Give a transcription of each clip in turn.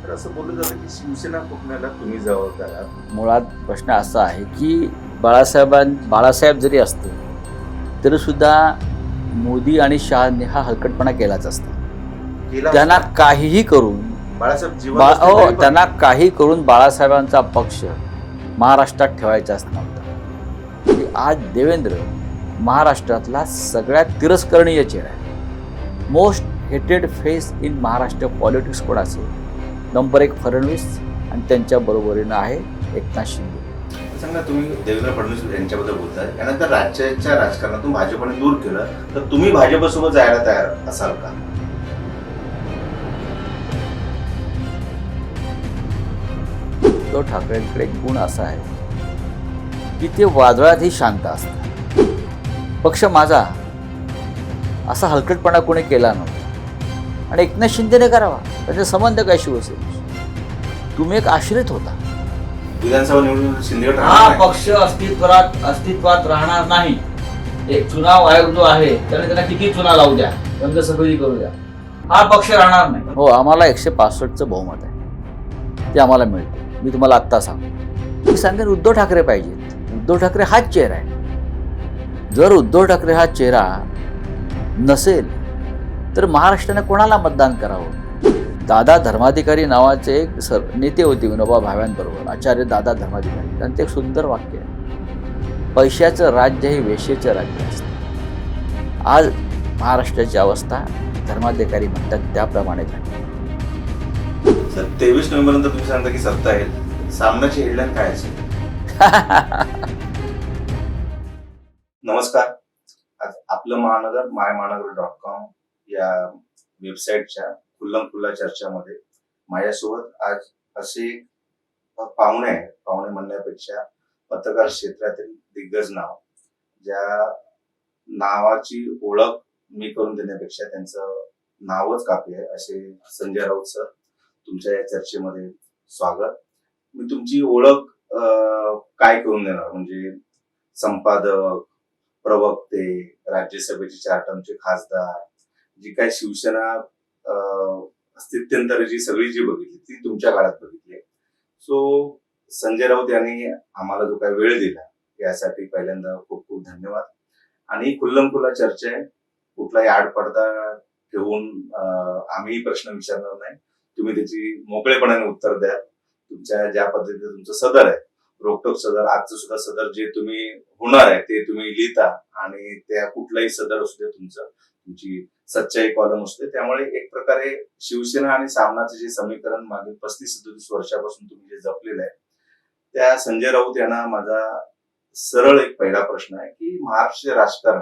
तर असं बोललं जातं की शिवसेना फुटण्याला तुम्ही जबाबदार आहात. मुळात प्रश्न असा आहे की बाळासाहेब जरी असते तरी सुद्धा मोदी आणि शहांनी हा हलकटपणा केलाच असता. केला त्यांना असता. काहीही करून बाळासाहेब जिवंत असते तरी पण- त्यांना काही करून बाळासाहेबांचा पक्ष महाराष्ट्रात ठेवायचाच नव्हता. म्हणजे आज देवेंद्र महाराष्ट्रातला सगळ्यात तिरस्करणीय चेहरा आहे. मोस्ट हेटेड फेस इन महाराष्ट्र पॉलिटिक्स कोणाचे? नंबर 1 फडणवीस आणि त्यांच्या बरोबरीनं आहे एकनाथ शिंदे. सांगा, तुम्ही देवेंद्र फडणवीस यांच्याबद्दल बोलताय, त्यानंतर राज्याच्या राजकारणातून भाजपने दूर केलं, तर तुम्ही भाजपसोबत जायला तयार असाल का? उद्धव ठाकरेंकडे एक गुण असा आहे की ते वादळातही शांत असतात. पक्ष माझा असा हलकटपणा कोणी केला नव्हता आणि एकनाथ शिंदेने करावा. त्याचे संबंध काय शिवसेनेशी? तुम्ही एक आश्रित होता. विधानसभा निवडणूक शिंदेगड हा राहणार नाही. पक्ष अस्तित्वात राहणार नाही. एक चुनाव आयोग जो आहे त्याने त्यांना किती चुना लावू द्या, बंद सभेची करू द्या, हा पक्ष राहणार नाही. हो, आम्हाला 165चं बहुमत आहे, ते आम्हाला मिळते. मी तुम्हाला आत्ता सांगतो. मी सांगेन उद्धव ठाकरे पाहिजेत. उद्धव ठाकरे हाच चेहरा आहे. जर उद्धव ठाकरे हा चेहरा नसेल तर महाराष्ट्राने कोणाला मतदान करावं? दादा धर्माधिकारी नावाचे एक नेते होते विनोबा भाव्यांबरोबर, आचार्य दादा धर्माधिकारी. त्यांचं एक सुंदर वाक्य आहे, पैशाचं राज्य हे वेश्येचं राज्य असतं. आज महाराष्ट्राची अवस्था धर्माधिकारी म्हणतात त्याप्रमाणे झाली. सर, 23 नोव्हेंबर तुम्ही सांगता की सत्ता येईल. सामनाची हेडलाईन काय असेल? नमस्कार. आज आपलं महानगर मायमहानगर.com या वेबसाईटच्या खुल्लम-खुल्ला चर्चामध्ये माझ्यासोबत आज असे पाहुणे म्हणण्यापेक्षा पत्रकार क्षेत्रातील दिग्गज नाव, ज्या नावाची ओळख मी करून देण्यापेक्षा त्यांचं नावच काफी आहे, असे संजय राऊत सर, तुमच्या या चर्चेमध्ये स्वागत. मी तुमची ओळख काय करून देणार, म्हणजे संपादक, प्रवक्ते, राज्यसभेचे 4 टर्मचे खासदार, जी काय शिवसेना स्थित्यंतर जी सगळी जी बघितली ती तुमच्या काळात बघितली. सो संजय राऊत यांनी आम्हाला जो काही वेळ दिला यासाठी पहिल्यांदा खूप खूप धन्यवाद. आणि खुल्लम-खुल्ला चर्चा आहे, कुठलाही आडपडदा ठेवून आम्ही प्रश्न विचारणार नाही. तुम्ही त्याची मोकळेपणाने उत्तर द्या. तुमच्या ज्या पद्धतीने तुमचं सदर आहे, रोखोक सदर, आजचं सुद्धा सदर जे तुम्ही होणार आहे ते तुम्ही लिहिता, आणि त्या कुठलाही सदर असू दे तुमची सच्चाई कॉलम असते. त्यामुळे एक प्रकारे शिवसेना आणि सामनाचं जे समीकरण मागील 35-37 वर्षापासून तुम्ही जे जपलेलं आहे, त्या संजय राऊत यांना माझा सरळ एक पहिला प्रश्न आहे की महाराष्ट्र राजकारण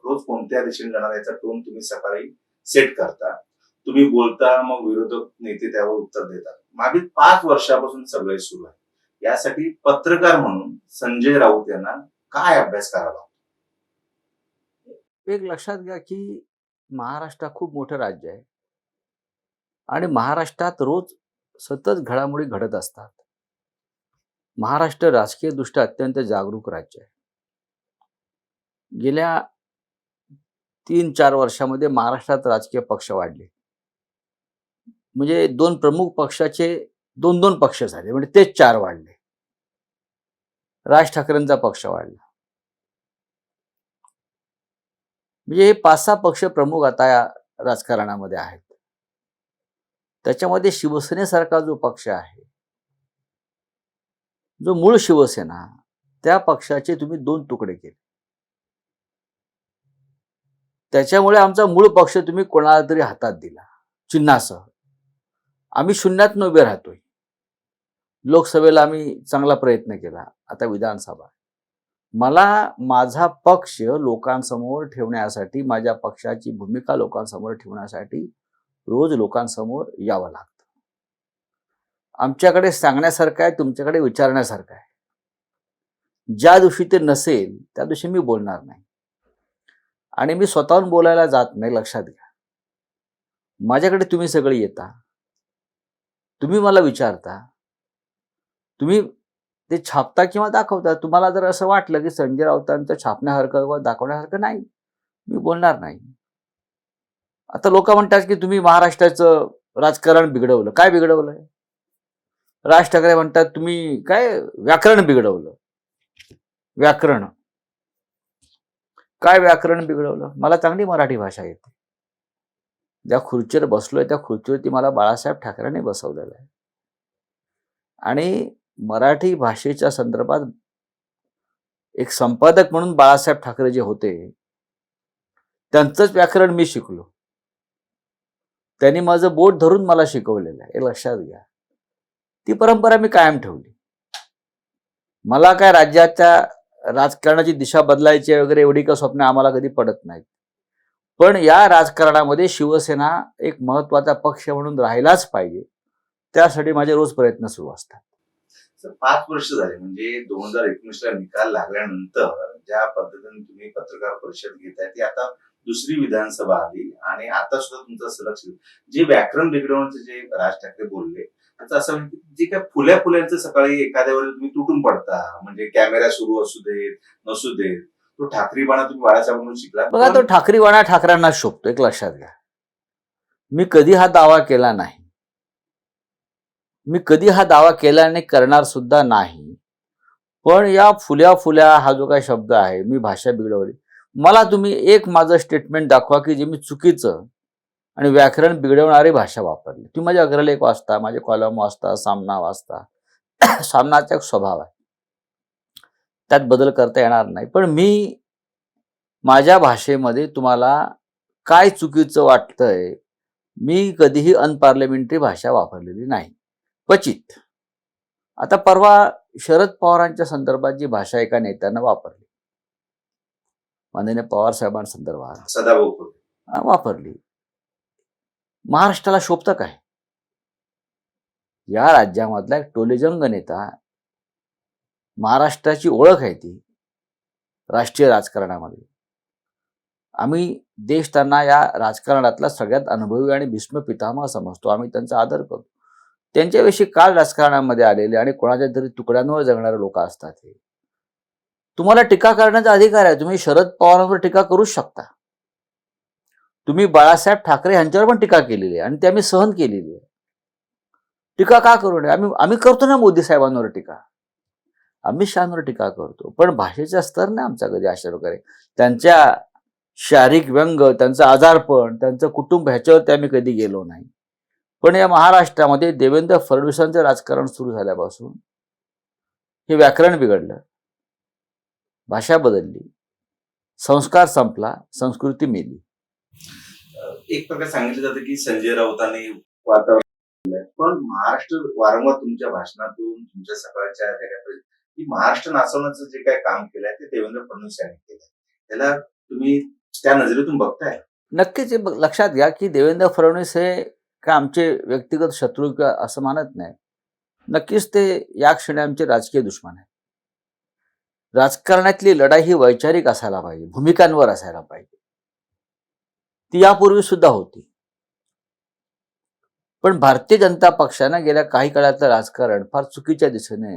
रोज कोणत्या दिशेने जाणार याचा टोन तुम्ही सकाळी सेट करता. तुम्ही बोलता, मग विरोधक नेते त्यावर उत्तर देतात. मागील 5 वर्षापासून सगळे सुरू आहे. यासाठी पत्रकार म्हणून संजय राऊत यांना काय अभ्यास करावा? एक लक्षात घ्या की महाराष्ट्र खूप मोठं राज्य आहे आणि महाराष्ट्रात रोज सतत घडामोडी घडत असतात. महाराष्ट्र राजकीय दृष्ट्या अत्यंत जागरूक राज्य आहे. गेल्या 3-4 वर्षामध्ये महाराष्ट्रात राजकीय पक्ष वाढले. म्हणजे 2 प्रमुख पक्षाचे 2-2 पक्ष झाले, म्हणजे तेच 4 वाढले. राज ठाकरेंचा पक्ष वाढला. म्हणजे हे 5-6 पक्ष प्रमुख आता या राजकारणामध्ये आहेत. त्याच्यामध्ये शिवसेनेसारखा जो पक्ष आहे, जो मूळ शिवसेना, त्या पक्षाचे तुम्ही 2 तुकडे केले. त्याच्यामुळे आमचा मूळ पक्ष तुम्ही कोणाला तरी हातात दिला चिन्हासह. आम्ही शून्यात उभे राहतोय. लोकसभेला आम्ही चांगला प्रयत्न केला, आता विधानसभा. मला माझा पक्ष लोकांसमोर ठेवण्यासाठी, माझ्या पक्षाची भूमिका लोकांसमोर ठेवण्यासाठी रोज लोकांसमोर यावं लागतं. आमच्याकडे सांगण्यासारखं आहे, तुमच्याकडे विचारण्यासारखं आहे. ज्या दिवशी ते नसेल त्या दिवशी मी बोलणार नाही, आणि मी स्वतःहून बोलायला जात नाही. लक्षात घ्या, माझ्याकडे तुम्ही सगळे येता, तुम्ही मला विचारता, तुम्ही ते छापता किंवा दाखवता. तुम्हाला जर असं वाटलं की संजय राऊतांचं छापण्यासारखं व दाखवण्यासारखं नाही, मी बोलणार नाही. आता लोक म्हणतात की तुम्ही महाराष्ट्राचं राजकारण बिघडवलं. काय बिघडवलंय? राज ठाकरे म्हणतात तुम्ही काय व्याकरण बिघडवलं. व्याकरण काय व्याकरण बिघडवलं? मला चांगली मराठी भाषा येते. ज्या खुर्चीवर बसलोय त्या खुर्चीवरती मला बाळासाहेब ठाकरेंनी बसवलेलं आहे. आणि मराठी भाषेच्या संदर्भात एक संपादक म्हणून बाळासाहेब ठाकरे जे होते त्यांचंच व्याकरण मी शिकलो. त्यांनी माझं बोट धरून मला शिकवलेलं आहे, हे लक्षात घ्या. ती परंपरा मी कायम ठेवली. मला काय राज्याच्या राजकारणाची दिशा बदलायची वगैरे एवढी का स्वप्न आम्हाला कधी पडत नाहीत. पण या राजकारणामध्ये शिवसेना एक महत्वाचा पक्ष म्हणून राहिलाच पाहिजे, त्यासाठी माझे रोज प्रयत्न सुरू असतात. 5 वर्ष झाले म्हणजे 2019 ला निकाल लागल्यानंतर ज्या पद्धतीने तुम्ही पत्रकार परिषद घेताय ती आता दुसरी विधानसभा आली आणि आता सुद्धा तुमचं सलग जे व्याकरण बिघडवण्याचे जे राज ठाकरे बोलले त्याचं असं म्हणजे जे काय फुल्यांचं सकाळी एखाद्या वेळेला तुम्ही तुटून पडता, म्हणजे कॅमेरा सुरू असू देत नसू देत, तो ठाकरीपणा तुम्ही बाळासाहेबांकडून शिकला. बघा, तो ठाकरीपणा ठाकऱ्यांना शोभतो, एक लक्षात घ्या. मी कधी हा दावा केला नाही, मी कधी हा दावा केला आणि करणार सुद्धा नाही. पण या फुल्या हा जो काही शब्द आहे, मी भाषा बिघडवली, मला तुम्ही एक माझं स्टेटमेंट दाखवा की जे मी चुकीचं आणि व्याकरण बिघडवणारी भाषा वापरली. तुम्ही माझे अग्रलेख वाचता, माझे कॉलम वाचता, सामना वाचता. सामनाचा एक स्वभाव आहे, त्यात बदल करता येणार नाही. पण मी माझ्या भाषेमध्ये तुम्हाला काय चुकीचं वाटतंय, मी कधीही अनपार्लमेंटरी भाषा वापरलेली नाही, क्वचित. आता परवा शरद पवारांच्या संदर्भात जी भाषा एका नेत्यानं वापरली, माननीय पवार साहेबांसंदर्भात सदाभाऊ वापरली, महाराष्ट्राला शोभतं काय? या राज्यामधला एक टोलेजंग नेता, महाराष्ट्राची ओळख आहे ती राष्ट्रीय राजकारणामध्ये. आम्ही देश त्यांना या राजकारणातला सगळ्यात अनुभवी आणि भीष्म पितामह समजतो. आम्ही त्यांचा आदर करतो. त्यांच्याविषयी काल राजकारणामध्ये आलेले आणि कोणाच्या तरी तुकड्यांवर जगणारे लोक असतात. हे तुम्हाला टीका करण्याचा अधिकार आहे. तुम्ही शरद पवारांवर टीका करूच शकता. तुम्ही बाळासाहेब ठाकरे यांच्यावर पण टीका केलेली आहे आणि ते आम्ही सहन केलेली आहे. टीका का करू नये? आम्ही करतो ना मोदी साहेबांवर टीका, अमित शहांवर टीका करतो, पण भाषेचा स्तर नाही आमचा कधी अशा प्रकारे. त्यांच्या शारीरिक व्यंग, त्यांचं आजारपण, त्यांचं कुटुंब ह्याच्यावरती आम्ही कधी गेलो नाही. पण या महाराष्ट्रामध्ये देवेंद्र फडणवीसांचं राजकारण सुरू झाल्यापासून हे व्याकरण बिघडलं, भाषा बदलली, संस्कार संपला, संस्कृती मेली. एक प्रकारे सांगितलं जातं की संजय राऊतांनी वातावरण, पण महाराष्ट्र वारंवार तुमच्या भाषणातून तुमच्या सकाळच्या जगात की महाराष्ट्र नाचवण्याचं जे काही काम केलंय ते देवेंद्र फडणवीस यांनी केलंय, त्याला तुम्ही त्या नजरेतून बघताय? नक्कीच. लक्षात घ्या की देवेंद्र फडणवीस हे काय आमचे व्यक्तिगत शत्रू किंवा असं मानत नाही. नक्कीच ते या क्षणी आमचे राजकीय दुश्मन आहे. राजकारणातली लढाई ही वैचारिक असायला पाहिजे, भूमिकांवर असायला पाहिजे. ती यापूर्वी सुद्धा होती. पण भारतीय जनता पक्षानं गेल्या काही काळातलं राजकारण फार चुकीच्या दिशेने.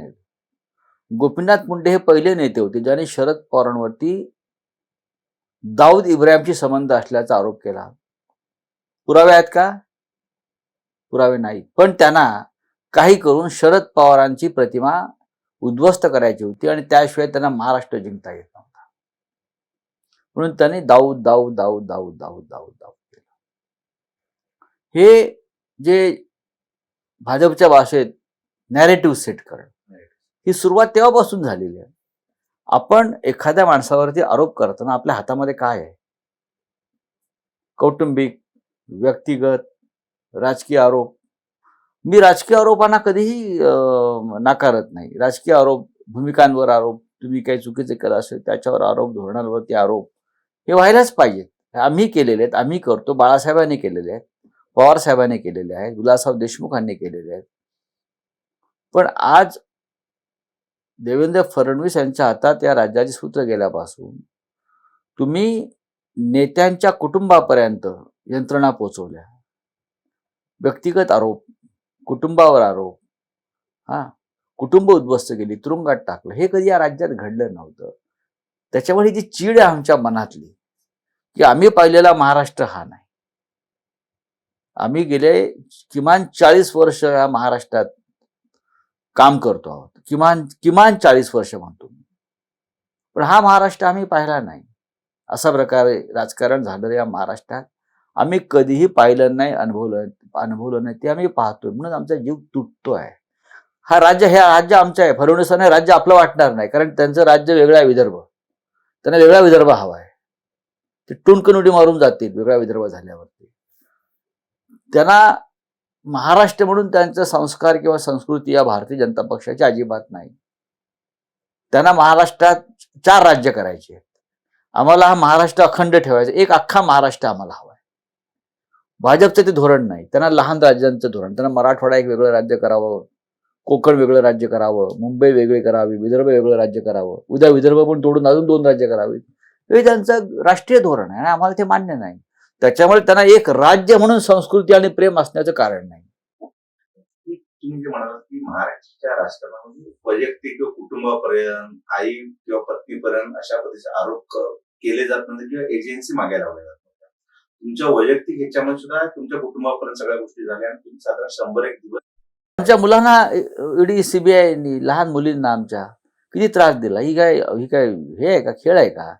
गोपीनाथ मुंडे हे पहिले नेते होते ज्यांनी शरद पवारांवरती दाऊद इब्राहिमशी संबंध असल्याचा आरोप केला. पुरावे आहेत का? पुरावे नाही. पण त्यांना काही करून शरद पवारांची प्रतिमा उद्ध्वस्त करायची होती आणि त्याशिवाय त्यांना महाराष्ट्र जिंकता येत नव्हता. म्हणून त्यांनी दाऊद दाऊद दाऊद दाऊद दाऊद दाऊद दाऊद केलं. हे जे भाजपच्या भाषेत नॅरेटिव्ह सेट करणं, ही सुरुवात तेव्हापासून झालेली आहे. आपण एखाद्या माणसावरती आरोप करताना आपल्या हातामध्ये काय आहे? कौटुंबिक, व्यक्तिगत, राजकीय आरोप. मी राजकीय आरोपांना कधीही नाकारत नाही. राजकीय आरोप, भूमिकांवर आरोप, तुम्ही काही चुकीचे केलं असेल त्याच्यावर आरोप, धोरणांवरती आरोप, हे व्हायलाच पाहिजेत. आम्ही केलेले आहेत, आम्ही करतो, बाळासाहेबांनी केलेले आहेत, पवार साहेबांनी केलेले आहेत, विलासराव देशमुखांनी केलेले आहेत. पण आज देवेंद्र फडणवीस यांच्या हातात या राज्याची सूत्र गेल्यापासून तुम्ही नेत्यांच्या कुटुंबापर्यंत यंत्रणा पोहोचवल्या. व्यक्तिगत आरोप, कुटुंबावर आरोप, कुटुंब उद्ध्वस्त केली, तुरुंगात टाकलं, हे कधी या राज्यात घडलं नव्हतं. त्याच्यामुळे जी चीड आहे आमच्या मनातली की आम्ही पाहिलेला महाराष्ट्र हा नाही. आम्ही गेले किमान 40 वर्ष या महाराष्ट्रात काम करतो आहोत, किमान किमान 40 वर्ष म्हणतो मी. पण हा महाराष्ट्र आम्ही पाहिला नाही. अशा प्रकारे राजकारण झालं या महाराष्ट्रात आम्ही कधीही पाहिलं नाही, अनुभवलं नाही. ते आम्ही पाहतोय म्हणून आमचा जीव तुटतोय. हे राज्य आमचं आहे. फडणवीसांना हे राज्य आपलं वाटणार नाही, कारण त्यांचं राज्य वेगळं आहे, विदर्भ. त्यांना वेगळा विदर्भ हवा आहे. ते टुणकन उडी मारून जातील वेगळा विदर्भ झाल्यावरती. त्यांना महाराष्ट्र म्हणून त्यांचा संस्कार किंवा संस्कृती या भारतीय जनता पक्षाची अजिबात नाही. त्यांना महाराष्ट्रात 4 राज्य करायचे आहेत. आम्हाला हा महाराष्ट्र अखंड ठेवायचा, एक अख्खा महाराष्ट्र आम्हाला हवा आहे. भाजपचं ते धोरण नाही. त्यांना लहान राज्यांचं धोरण. त्यांना मराठवाडा एक वेगळं राज्य करावं, कोकण वेगळं राज्य करावं, मुंबई वेगळी करावी, विदर्भ वेगळं राज्य करावं, उद्या विदर्भ पण तोडून अजून 2 राज्य करावीत. हे त्यांचं राष्ट्रीय धोरण आहे आणि आम्हाला ते मान्य नाही. त्याच्यामुळे त्यांना एक राज्य म्हणून संस्कृती आणि प्रेम असण्याचं कारण नाही. तुम्ही जे म्हणालात की महाराष्ट्राच्या राजकारणामध्ये वैयक्तिक किंवा कुटुंबापर्यंत, आई किंवा पत्नीपर्यंत अशा पद्धतीचे आरोप केले जात नव्हते किंवा एजन्सी मागे लावल्या जात नव्हत्या. तुमच्या वैयक्तिक ह्याच्यामध्ये सुद्धा तुमच्या कुटुंबापर्यंत सगळ्या गोष्टी झाल्या आणि तुम्ही साधारण 101 दिवस आमच्या मुलांना ईडी सीबीआयनी, लहान मुलींना आमच्या किती त्रास दिला. ही काय हे आहे का, खेळ आहे का?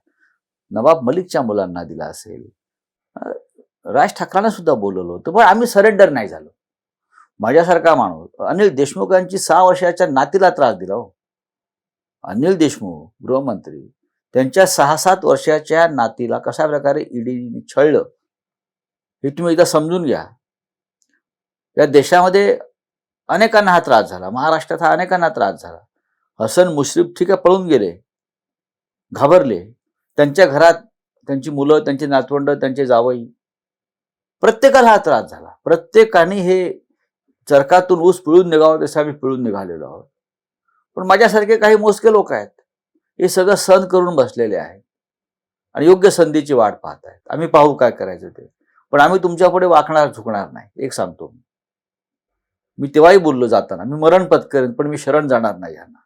नवाब मलिकच्या मुलांना दिला असेल, राज ठाकरेंना सुद्धा बोलवलं होतं, पण आम्ही सरेंडर नाही झालो. माझ्यासारखा माणूस, अनिल देशमुखांची 6 वर्षाच्या नातीला त्रास दिला हो. अनिल देशमुख गृहमंत्री, त्यांच्या 6-7 वर्षाच्या नातीला कशा प्रकारे ईडीने छळलं हे तुम्ही एकदा समजून घ्या. या देशामध्ये अनेकांना हा त्रास झाला, महाराष्ट्रात हा अनेकांना त्रास झाला. हसन मुश्रीफ ठीक आहे, पळून गेले, घाबरले. त्यांच्या घरात त्यांची मुलं, त्यांची नातवंड, त्यांचे जावई, प्रत्येकाला हा त्रास झाला. प्रत्येकाने हे चरकातून ऊस पिळून निघावं तसं आम्ही पिळून निघालेलो आहोत. पण माझ्यासारखे काही मोजके लोक आहेत, हे सगळं सहन करून बसलेले आहेत आणि योग्य संधीची वाट पाहत आहेत. आम्ही पाहू काय करायचं ते, पण आम्ही तुमच्या पुढे वाकणार झुकणार नाही. एक सांगतो मी तेव्हाही बोललो जाताना, मी मरण पत्करेन पण मी शरण जाणार नाही, यांना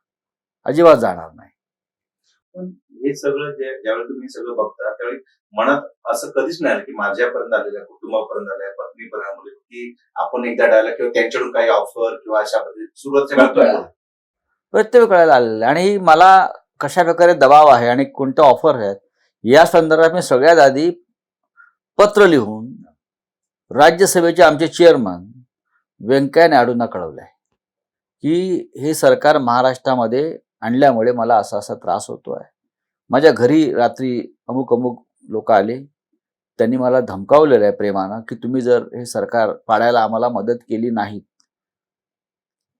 अजिबात जाणार नाही. पण हे सगळं ज्यावेळी तुम्ही सगळं बघता त्यावेळी मनात असं कधीच नाही आलं की माझ्यापर्यंत आलेल्या, कुटुंबापर्यंत आल्या, पत्नीपर्यंत आले की आपण एकदा डायला किंवा त्यांच्याकडून काही ऑफर किंवा अशा पद्धती सुरुवातीच्या प्रत्येक वेळेला आलेलं. आणि मला कशा प्रकारे दबाव आहे आणि कोणत्या ऑफर आहेत या संदर्भात मी सगळ्यात आधी पत्र लिहून राज्यसभेचे आमचे चेअरमन व्यंकय्या नायडूंना कळवलंय की हे सरकार महाराष्ट्रामध्ये आणल्यामुळे मला असा त्रास होतोय. माझ्या घरी रात्री अमुक लोक आले, त्यांनी मला धमकावलेलं आहे प्रेमानं की तुम्ही जर हे सरकार पाडायला आम्हाला मदत केली नाही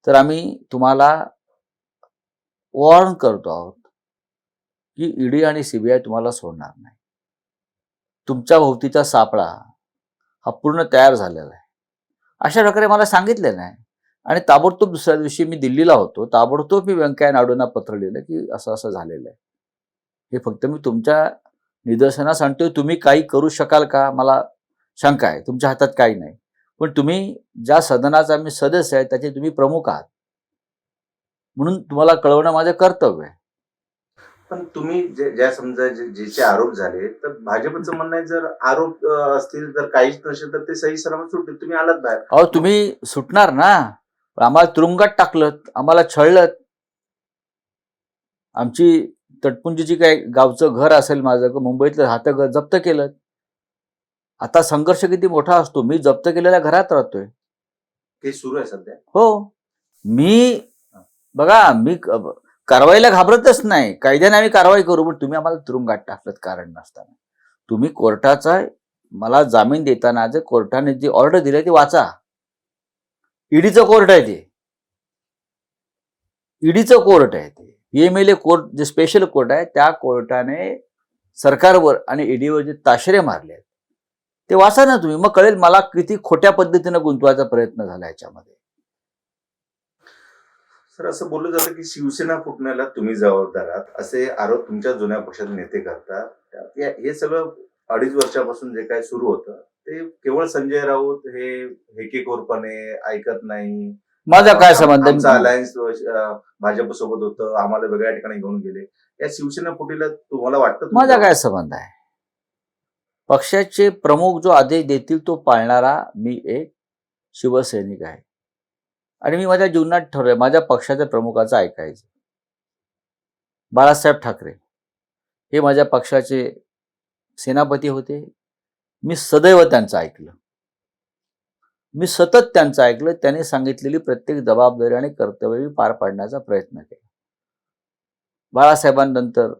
तर आम्ही तुम्हाला वॉर्न करतो आहोत की ईडी आणि सीबीआय तुम्हाला सोडणार नाही. तुमच्या भोवतीचा सापळा हा पूर्ण तयार झालेला आहे, अशा प्रकारे मला सांगितलेलं आहे. आणि ताबडतोब दुसऱ्या दिवशी मी दिल्लीला होतो, ताबडतोब मी व्यंकय्या नायडूंना पत्र लिहिलं की असं झालेलं आहे. हे फक्त मी तुमच्या निदर्शनास आणतोय, तुम्ही काही करू शकाल का, मला शंका आहे. तुमच्या हातात काही नाही, पण तुम्ही ज्या सदनाचा मी सदस्य आहे त्याचे तुम्ही प्रमुख आहात, म्हणून तुम्हाला कळवणं माझं कर्तव्य आहे. पण तुम्ही ज्या समजा ज्याचे आरोप झाले तर भाजपचं म्हणणं आहे जर आरोप असतील, जर काहीच नसेल तर ते सही सलामत सुटतील, तुम्ही आलात बाहेर. अहो तुम्ही सुटणार ना, आम्हाला तुरुंगात टाकलं, आम्हाला छळलं. आमची तटपुंजीची काय गावचं घर असेल माझं, मुंबईतलं राहतं घर जप्त केलं. आता संघर्ष किती मोठा असतो, मी जप्त केलेल्या घरात राहतोय. ते सुरू आहे सध्या. हो, मी बघा, मी कारवाईला घाबरतच नाही. कायद्याने आम्ही कारवाई करू, पण तुम्ही आम्हाला तुरुंगात टाकलं कारण नसताना. तुम्ही कोर्टाचा मला जामीन देताना जे कोर्टाने जी ऑर्डर दिली ती वाचा. ईडीचं कोर्ट आहे ते, ईडीचं कोर्ट आहे ते. PMLA कोर्ट जे स्पेशल कोर्ट आहे त्या कोर्टाने सरकारवर आणि ईडीवर जे ताशेरे मारले ते वाचा ना तुम्ही, मग कळेल मला किती खोट्या पद्धतीने गुंतवायचा प्रयत्न झाला याच्यामध्ये. सर, असं बोललं जातं की शिवसेना फुटण्याला तुम्ही जबाबदार आहात, असे आरोप तुमच्या जुन्या पक्षाचे नेते करतात. हे सगळं 2.5 वर्षापासून जे काय सुरू होतं ते केवळ संजय राऊत हे हेकेखोरपणे ऐकत नाही, माझा काय संबंध, अलायन्स भाजप सोबत होतं, आम्हाला वेगळ्या ठिकाणी घेऊन गेले, या शिवसेना फुटीला तुम्हाला वाटतं? माझा काय संबंध आहे? पक्षाचे प्रमुख जो आदेश देतील तो पाळणारा मी एक शिवसैनिक आहे आणि मी माझ्या जीवनात ठरवलं माझ्या पक्षाच्या प्रमुखाचं ऐकायचं. बाळासाहेब ठाकरे हे माझ्या पक्षाचे सेनापती होते. मी सदैव त्यांचं ऐकलं. मी सतत त्यांचं ऐकलं. त्यांनी सांगितलेली प्रत्येक जबाबदारी आणि कर्तव्य मी पार पाडण्याचा प्रयत्न केला. बाळासाहेबांनंतर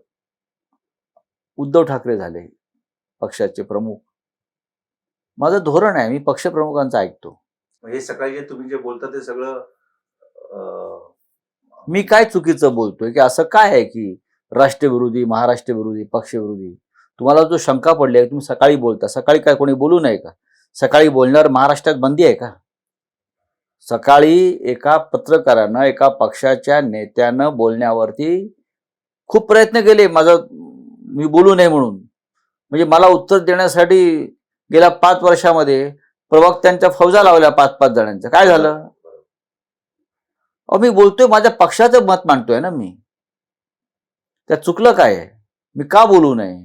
उद्धव ठाकरे झाले पक्षाचे प्रमुख. माझं धोरण आहे, मी पक्षप्रमुखांचं ऐकतो. हे सकाळी जे तुम्ही जे बोलता ते सगळं मी काय चुकीचं बोलतोय की असं काय आहे की राष्ट्रविरोधी, महाराष्ट्रविरोधी, पक्षविरोधी? तुम्हाला जो शंका पडली आहे, तुम्ही सकाळी बोलता. सकाळी काय कोणी बोलू नये का? सकाळी बोलण्यावर महाराष्ट्रात बंदी आहे का? सकाळी एका पत्रकारानं, एका पक्षाच्या नेत्यानं बोलण्यावरती खूप प्रयत्न केले मी बोलू नये म्हणून. म्हणजे मला उत्तर देण्यासाठी गेल्या 5 वर्षामध्ये प्रवक्त्यांच्या फौजा लावल्या 5-5 जणांच्या. काय झालं? मी बोलतोय, माझ्या पक्षाचं मत मांडतोय ना मी. त्यात चुकलं काय आहे? मी का बोलू नये?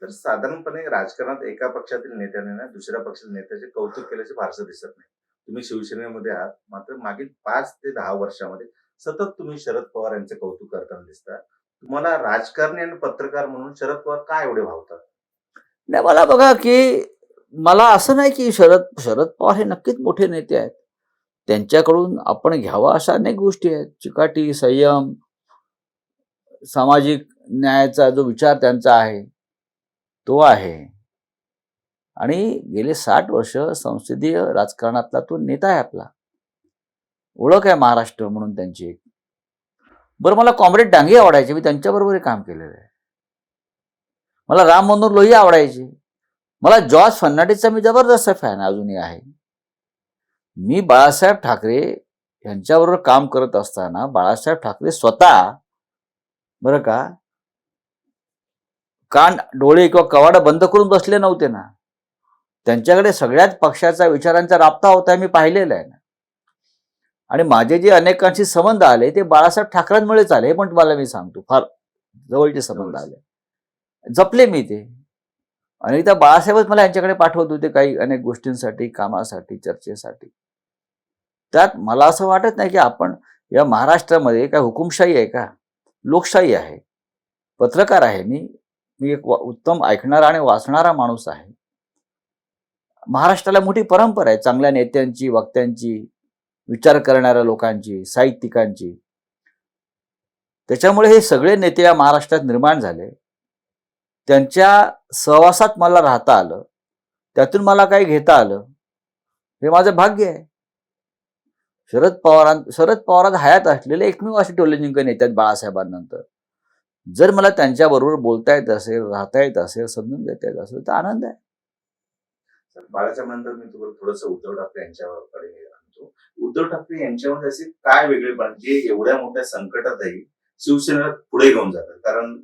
तर साधारणपणे राजकारणात एका पक्षातील नेत्याने ना दुसऱ्या पक्षातील नेत्याचे कौतुक केल्याचे फारसं दिसत नाही. तुम्ही शिवसेनेमध्ये आहात, मात्र मागील 5 ते 10 वर्षामध्ये सतत तुम्ही शरद पवार यांचे कौतुक करताना दिसता. तुम्हाला राजकारणी आणि पत्रकार म्हणून शरद पवार का एवढे भावतात? नाही, मला बघा की मला असं नाही की शरद पवार हे नक्कीच मोठे नेते आहेत. त्यांच्याकडून आपण घ्यावा अशा अनेक गोष्टी आहेत. चिकाटी, संयम, सामाजिक न्यायाचा जो विचार त्यांचा आहे तो आहे. आणि गेले 60 वर्ष संसदीय राजकारणातला तो नेता आहे आपला. ओळख आहे महाराष्ट्र म्हणून त्यांची एक. बरं, मला कॉम्रेड डांगे आवडायचे, मी त्यांच्याबरोबर काम केलेलं आहे. मला राम मनोहर लोहिया आवडायचे. मला जॉर्ज फर्नांडिसचा मी जबरदस्त फॅन अजूनही आहे. मी बाळासाहेब ठाकरे यांच्याबरोबर काम करत असताना बाळासाहेब ठाकरे स्वतः बरं का कान, डोळे किंवा कवाडं बंद करून बसले नव्हते ना. त्यांच्याकडे सगळ्याच पक्षाचा विचारांचा राबता होता, मी पाहिलेला आहे ना. आणि माझे जे अनेकांशी संबंध आले ते बाळासाहेब ठाकरेंमुळेच आले, हे पण तुम्हाला मी सांगतो. फार जवळचे संबंध आले, जपले मी ते. आणि त्या बाळासाहेबच मला यांच्याकडे पाठवत होते काही अनेक गोष्टींसाठी, कामासाठी, चर्चेसाठी. त्यात मला असं वाटत नाही की आपण या महाराष्ट्रामध्ये काय हुकुमशाही आहे का? लोकशाही आहे. पत्रकार आहे मी एक उत्तम ऐकणारा आणि वाचणारा माणूस आहे. महाराष्ट्राला मोठी परंपरा आहे चांगल्या नेत्यांची, वक्त्यांची, विचार करणाऱ्या लोकांची, साहित्यिकांची. त्याच्यामुळे हे सगळे नेते या महाराष्ट्रात निर्माण झाले. त्यांच्या सहवासात मला राहता आलं, त्यातून मला काही घेता आलं, हे माझं भाग्य आहे. शरद पवारांत हयात असलेले एकमेव असे टोलेजिंक नेते आहेत बाळासाहेबांनंतर. जर मला त्यांच्याबरोबर बोलता येत असेल, राहता येत असेल, समजून घेता येत असेल तर आनंद आहे. बाळासाहेब नंतर मी तुम्हाला थोडंसं उद्धव ठाकरे यांच्याकडे आणतो. उद्धव ठाकरे यांच्यामध्ये असे काय वेगळेपण जे एवढ्या मोठ्या संकटातही शिवसेनेला पुढे घेऊन जातात? कारण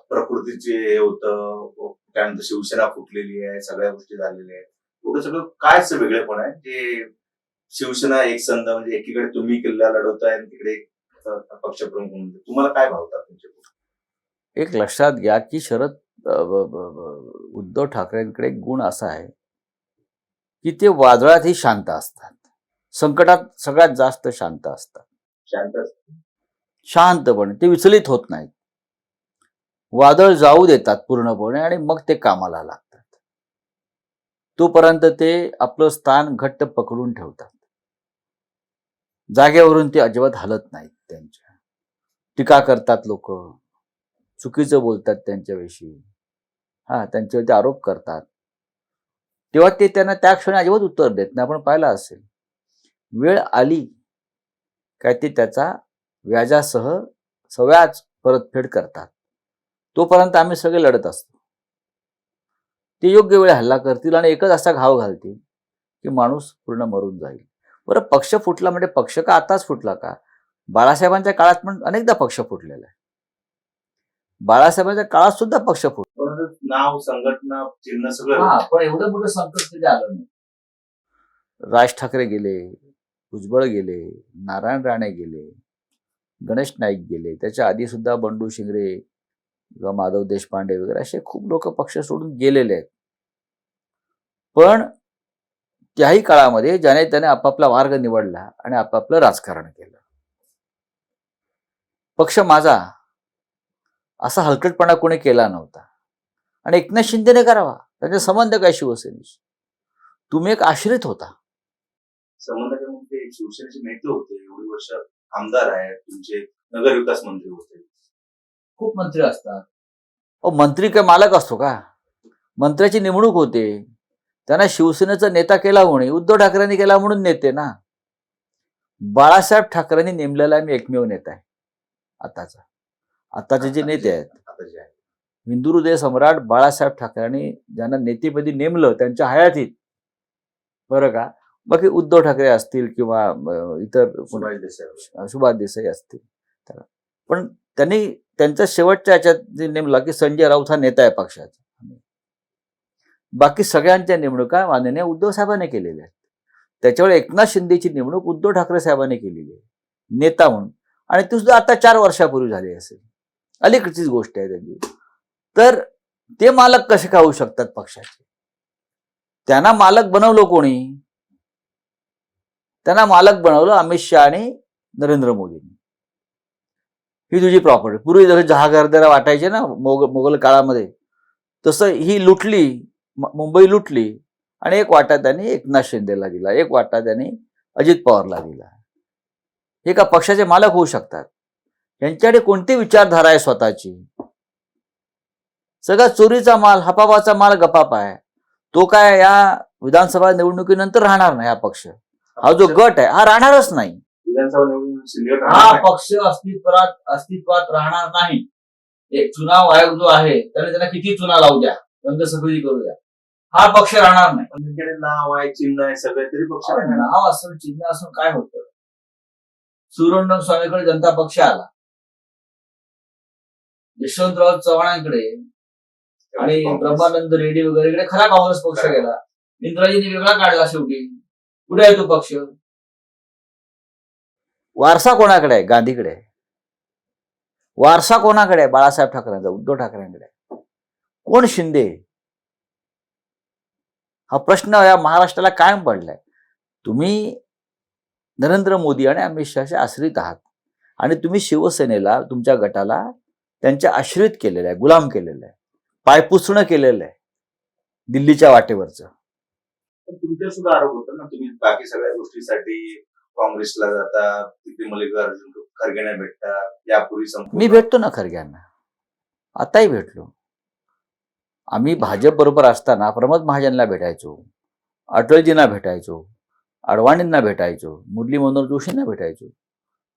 प्रकृतीचे हे होतं, त्यानंतर शिवसेना फुटलेली आहे, सगळ्या गोष्टी झालेल्या आहेत. एवढं सगळं काय असं वेगळेपण आहे जे शिवसेना एक संघ, म्हणजे एकीकडे तुम्ही किल्ला लढवताय आणि तिकडे पक्षप्रमुख म्हणून तुम्हाला काय भावतात तुमचे? एक लक्षात घ्या की उद्धव ठाकरेंकडे एक गुण असा आहे की ते वादळातही शांत असतात, संकटात सगळ्यात जास्त शांत असतात. शांतपणे ते विचलित होत नाहीत. वादळ जाऊ देतात पूर्णपणे आणि मग ते कामाला लागतात. तोपर्यंत ते आपलं स्थान घट्ट पकडून ठेवतात. जागेवरून ते अजिबात हलत नाहीत. त्यांच्या टीका करतात लोक, चुकीचं बोलतात त्यांच्याविषयी, त्यांच्यावरती आरोप करतात, तेव्हा ते त्यांना त्या क्षणी अजिबात उत्तर देत नाही. आपण पाहिलं असेल, वेळ आली काय ते त्याचा व्याजासह सव्याज परतफेड करतात. तोपर्यंत आम्ही सगळे लढत असतो. ते योग्य वेळ हल्ला करतील आणि एकच असा घाव घालतील की माणूस पूर्ण मरून जाईल. बरं, पक्ष फुटला म्हणजे पक्ष का आताच फुटला का? बाळासाहेबांच्या काळात पण अनेकदा पक्ष फुटलेला आहे. बाळासाहेबांच्या काळात सुद्धा पक्ष फुटला, नाव, संघटना, चिन्ह सगळं. पण एवढं मोठं संकट कधी आलं नाही. राज ठाकरे गेले, भुजबळ गेले, नारायण राणे गेले, गणेश नाईक गेले, त्याच्या आधी सुद्धा बंडू शिंगरे किंवा माधव देशपांडे वगैरे असे खूप लोक पक्ष सोडून गेलेले आहेत. पण त्याही काळामध्ये ज्याने त्याने आपापला मार्ग निवडला आणि आपापलं राजकारण केलं. पक्ष माझा असा हलकटपणा कोणी केला नव्हता आणि एकनाथ शिंदेने करावा. त्याचे संबंध काय शिवसेनेशी? तुम्ही एक आश्रित होता. संबंधाचे मग ते शिवसेनेचे नेते होते, एवढी वर्ष आमदार आहेत, तुमचे नगर विकास मंत्री होते. खूप मंत्री असतात. मंत्री काय मालक असतो का? मंत्र्याची नेमणूक होते. त्यांना शिवसेनेचा नेता केला कोणी? उद्धव ठाकरेंनी केला म्हणून नेते ना. बाळासाहेब ठाकरेंनी नेमलेला मी एकमेव नेता आहे आताचे जे नेते आहेत. आता जे आहे हिंदू हृदय सम्राट बाळासाहेब ठाकरेंनी ज्यांना नेतेपदी नेमलं त्यांच्या हयातीत, बरं का. बाकी उद्धव ठाकरे असतील किंवा इतर सुभाष देसाई. सुभाष देसाई असतील, पण त्यांनी त्यांच्या शेवटच्या ह्याच्यात जे नेमला की संजय राऊत हा नेता आहे पक्षाचा. बाकी सगळ्यांच्या नेमणुका माननीय उद्धव साहेबांनी केलेल्या आहेत. त्याच्यामुळे एकनाथ शिंदेची नेमणूक उद्धव ठाकरे साहेबांनी केलेली आहे नेता म्हणून, आणि ती सुद्धा आता 4 वर्षापूर्वी झाली असेल. अलीकडचीच गोष्ट आहे त्यांची. तर ते मालक कसे खाऊ शकतात पक्षाचे? त्यांना मालक बनवलं कोणी? त्यांना मालक बनवलं अमित शहा आणि नरेंद्र मोदींनी. ही तुझी प्रॉपर्टी. पूर्वी जसं जहागरदारा वाटायचे ना मोगल काळामध्ये, तसं ही लुटली, मुंबई लुटली आणि एक वाटा त्यांनी एकनाथ शिंदेला दिला, एक वाटा त्यांनी अजित पवारला दिला. हे का पक्षाचे मालक होऊ शकतात? यांच्याकडे कोणती विचारधारा आहे स्वतःची? सगळा चोरीचा माल, हपापाचा माल गपापा आहे. तो काय या विधानसभा निवडणुकीनंतर राहणार नाही. हा पक्ष, हा जो गट आहे, हा राहणारच नाही. विधानसभा निवडणूक सिंडिकेट हा पक्ष अस्तित्वात राहणार नाही. एक चुनाव आयोग जो आहे त्यांना किती चुना लावू द्या, रंगसफेदी करू द्या, हा पक्ष राहणार नाही. त्यांच्याकडे नाव आहे, चिन्ह आहे, सगळे तरी पक्ष नाही. नाव असून चिन्ह असून काय होतं? सुरंडम स्वामीकडे जनता पक्ष आला, यशवंतराव चव्हाणांकडे आणि ब्रह्मानंद रेड्डी वगैरेकडे खरा काँग्रेस पक्ष गेला. इंद्राजींनी वेगळा काढला. शेवटी कुठे आहे तो पक्ष? वारसा कोणाकडे आहे? गांधीकडे आहे. वारसा कोणाकडे आहे? बाळासाहेब ठाकरेंचा, उद्धव ठाकरेंकडे. कोण शिंदे? हा प्रश्न या महाराष्ट्राला कायम पडलाय. तुम्ही नरेंद्र मोदी आणि अमित शहाचे आश्रित आहात आणि तुम्ही शिवसेनेला, तुमच्या गटाला त्यांच्या आश्रित केलेलं आहे, गुलाम केलेलं आहे, पायपुसणं केलेलं आहे दिल्लीच्या वाटेवरचं. तुमच्या सुद्धा आरोप होता ना, तुम्ही बाकी सगळ्या गोष्टीसाठी काँग्रेसला जाता, तिथे मल्लिकार्जुन खरगेंना भेटता. यापूर्वी मी भेटतो ना खरग्यांना, आताही भेटलो. आम्ही भाजप बरोबर असताना प्रमोद महाजनला भेटायचो, अटलजींना भेटायचो, अडवाणींना भेटायचो, मुरली मनोहर जोशींना भेटायचो.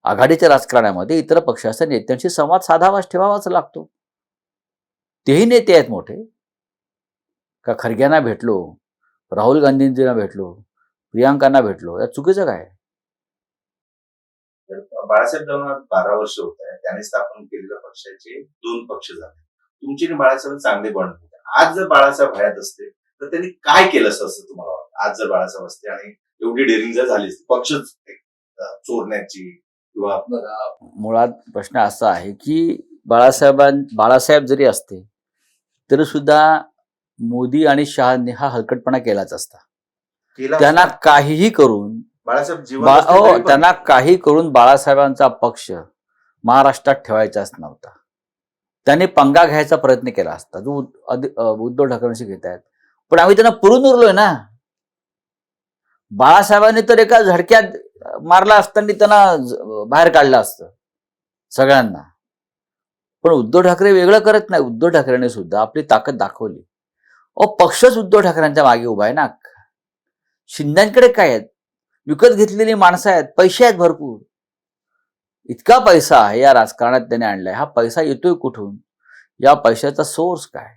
आघाडीच्या राजकारणामध्ये इतर पक्षाच्या नेत्यांशी संवाद साधावाच, ठेवावाच लागतो. तेही नेते आहेत मोठे. का खरग्यांना भेटलो, राहुल गांधींना भेटलो, प्रियांकांना भेटलो, यात चुकीचं काय? बाळासाहेब जेव्हा 12 वर्ष होत आहे, त्याने स्थापन केलेल्या पक्षाचे 2 पक्ष झाले. तुमची आणि बाळासाहेब चांगले बॉन्ड होते. आज जर बाळासाहेब हयात असते तर त्यांनी काय केलं असं तुम्हाला वाटतं? आज जर बाळासाहेब असते आणि एवढी डेअरिंग जर झाली असती पक्षच चोरण्याची किंवा, मुळात प्रश्न असा आहे की बाळासाहेब जरी असते तरी सुद्धा मोदी आणि शहांनी हा हलकटपणा केलाच असता. त्यांना काहीही करून त्यांना काही करून बाळासाहेबांचा पक्ष महाराष्ट्रात ठेवायचाच नव्हता. त्यांनी पंगा घ्यायचा प्रयत्न केला असता, जो उद्धव ठाकरेंशी घेत आहेत. पण आम्ही त्यांना पुरून उरलोय ना. बाळासाहेबांनी तर एका झडक्यात मारला असताना त्यांना बाहेर काढलं असतं सगळ्यांना. पण उद्धव ठाकरे वेगळं करत नाही. उद्धव ठाकरेंनी सुद्धा आपली ताकद दाखवली. पक्षच उद्धव ठाकरेंच्या मागे उभा आहे ना. शिंद्यांकडे काय आहेत? विकत घेतलेली माणसं आहेत, पैसे आहेत भरपूर. इतका पैसा आहे या राजकारणात त्याने आणलाय. हा पैसा येतोय कुठून? या पैशाचा सोर्स काय?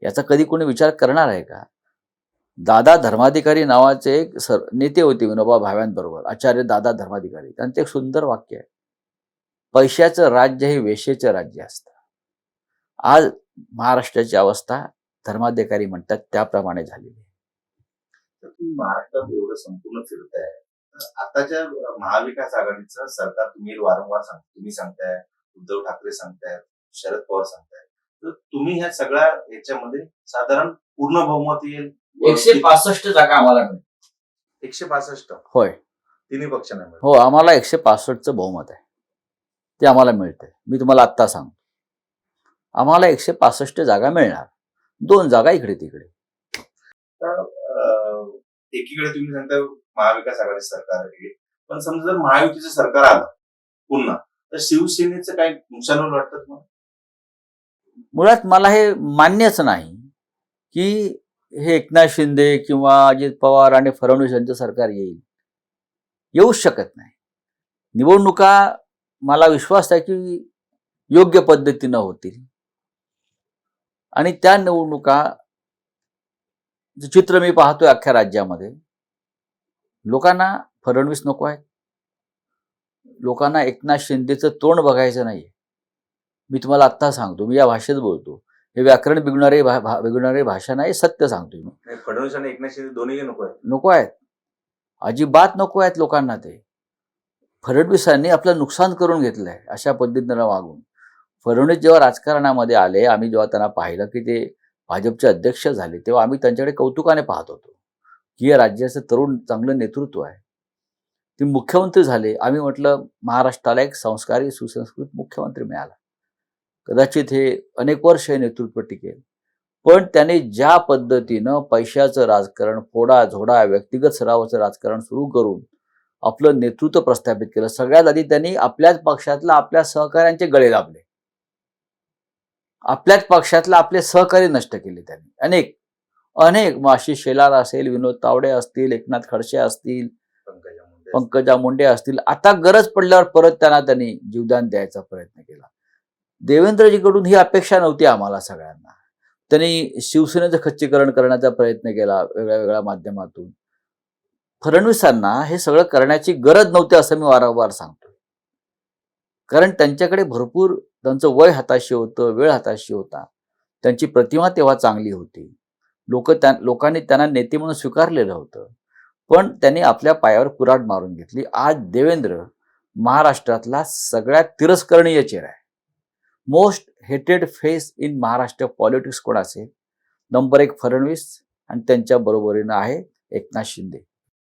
याचा कधी कोणी विचार करणार आहे का? दादा धर्माधिकारी नावाचे एक नेते होते विनोबा भाव्यांबरोबर, आचार्य दादा धर्माधिकारी. त्यांचं एक सुंदर वाक्य आहे, पैशाचं राज्य हे वेश्येचं राज्य असतं. आज महाराष्ट्राची अवस्था धर्माधिकारी म्हणतात त्याप्रमाणे झालेली आहे. तुम्ही महाराष्ट्रात एवढं संपूर्ण फिरताय, आताच्या महाविकास आघाडीचं सरकार तुम्ही वारंवार तुम्ही सांगताय, उद्धव ठाकरे सांगतायत, शरद पवार सांगतायत, तर तुम्ही ह्या सगळ्या याच्यामध्ये साधारण पूर्ण बहुमत येईल, 165 जागा आम्हाला मिळेल. 165 होय. तिन्ही पक्षांना मिळाले. हो, आम्हाला 165चं बहुमत आहे. ते आम्हाला मिळतंय. मी तुम्हाला आत्ता सांगतो. आम्हाला 165 जागा मिळणार. 2 जागा इकडे तिकडे. तर एकीकडे तुम्ही सांगता महाविकास आघाडी सरकार आहे, पण समजा जर महायुतीचं सरकार आलं पुन्हा, तर शिवसेनेचं काही नुकसान होईल वाटतं तुम्हाला? मुळात मला हे मान्यच नाही, की हे एकनाथ शिंदे किंवा अजित पवार आणि फडणवीस यांचं सरकार येईल. येऊच शकत नाही. निवडणुका मला विश्वास आहे की योग्य पद्धतीनं होतील आणि त्या निवडणुका जे चित्र मी पाहतोय अख्ख्या राज्यामध्ये, लोकांना फडणवीस नको आहे. लोकांना एकनाथ शिंदेचं तोंड बघायचं नाहीये. मी तुम्हाला आत्ता सांगतो, मी या भाषेत बोलतो. हे व्याकरण बिघडणारी भाषा नाही, सत्य सांगतोय मी. नाही, फडणवीस आणि एकनाथ शिंदे दोन्ही नको आहे. नको आहेत. अजिबात नको आहेत लोकांना ते. फडणवीसांनी आपलं नुकसान करून घेतलंय अशा पद्धतीनं वागून. फडणवीस जेव्हा राजकारणामध्ये आले, आम्ही जेव्हा त्यांना पाहिलं की ते भाजपचे अध्यक्ष झाले, तेव्हा आम्ही त्यांच्याकडे कौतुकाने पाहत होतो की या राज्याचं तरुण चांगलं नेतृत्व आहे. ते मुख्यमंत्री झाले. आम्ही म्हटलं महाराष्ट्राला एक संस्कारी सुसंस्कृत मुख्यमंत्री मिळाला. कदाचित हे अनेक वर्ष हे नेतृत्व टिकेल. पण त्याने ज्या पद्धतीनं पैशाचं राजकारण, फोडा-झोडा, व्यक्तिगत सरावाचं राजकारण सुरू करून आपलं नेतृत्व प्रस्थापित केलं. सगळ्यात आधी त्यांनी आपल्याच पक्षातल्या आपल्या सहकाऱ्यांचे गळे दाबले. आपल्याच पक्षातले आपले सहकारी नष्ट केले त्यांनी. अनेक मग आशिष शेलार असेल, विनोद तावडे असतील, एकनाथ खडसे असतील, पंकजा मुंडे असतील. आता गरज पडल्यावर परत त्यांनी जीवदान द्यायचा प्रयत्न केला. देवेंद्रजीकडून ही अपेक्षा नव्हती आम्हाला सगळ्यांना. त्यांनी शिवसेनेचं खच्चीकरण करण्याचा प्रयत्न केला वेगळ्या माध्यमातून. फडणवीसांना हे सगळं करण्याची गरज नव्हती असं मी वारंवार सांगतोय. कारण त्यांच्याकडे भरपूर त्यांचं वय हाताशी होतं, वेळ हाताशी होता. त्यांची प्रतिमा तेव्हा चांगली होती. लोकांनी त्यांना नेते म्हणून स्वीकारलेलं होतं. पण त्यांनी आपल्या पायावर कुऱ्हाड मारून घेतली. आज देवेंद्र महाराष्ट्रातला सगळ्यात तिरस्करणीय चेहरा आहे. मोस्ट हेटेड फेस इन महाराष्ट्र पॉलिटिक्स कोण असेल? नंबर 1 फडणवीस आणि त्यांच्या बरोबरीनं आहे एकनाथ शिंदे.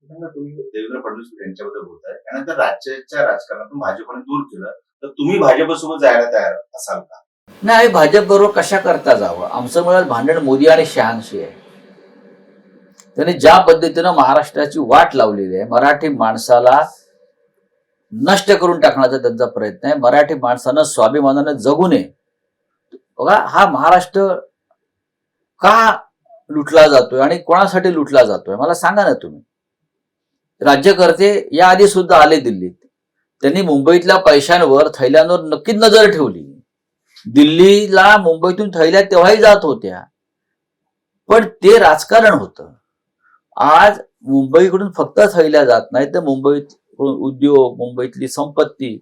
तुम्ही देवेंद्र फडणवीस यांच्याबद्दल बोलताय, त्यानंतर राज्याच्या राजकारणातून भाजपने दूर केलं, तर तुम्ही भाजपसोबत जायला तयार असाल का? नाही, भाजप बरोबर कशा करता जावं? आमचं मुळात भांडण मोदी आणि शहांशी आहे. त्यांनी ज्या पद्धतीनं महाराष्ट्राची वाट लावलेली आहे, मराठी माणसाला नष्ट करून टाकण्याचा त्यांचा प्रयत्न आहे. मराठी माणसानं स्वाभिमानानं जगू नये. बघा, हा महाराष्ट्र का लुटला जातोय आणि कोणासाठी लुटला जातोय मला सांगा ना तुम्ही. राज्यकर्ते याआधी सुद्धा आले दिल्लीत. त्यांनी मुंबईतल्या पैशांवर, थैल्यांवर नक्कीच नजर ठेवली. दिल्लीला मुंबईतून थैल्या तेव्हाही जात होत्या, पण ते राजकारण होतं. आज मुंबईकडून फक्त थैल्या जात नाही, तर मुंबईत उद्योग, मुंबईतली संपत्ती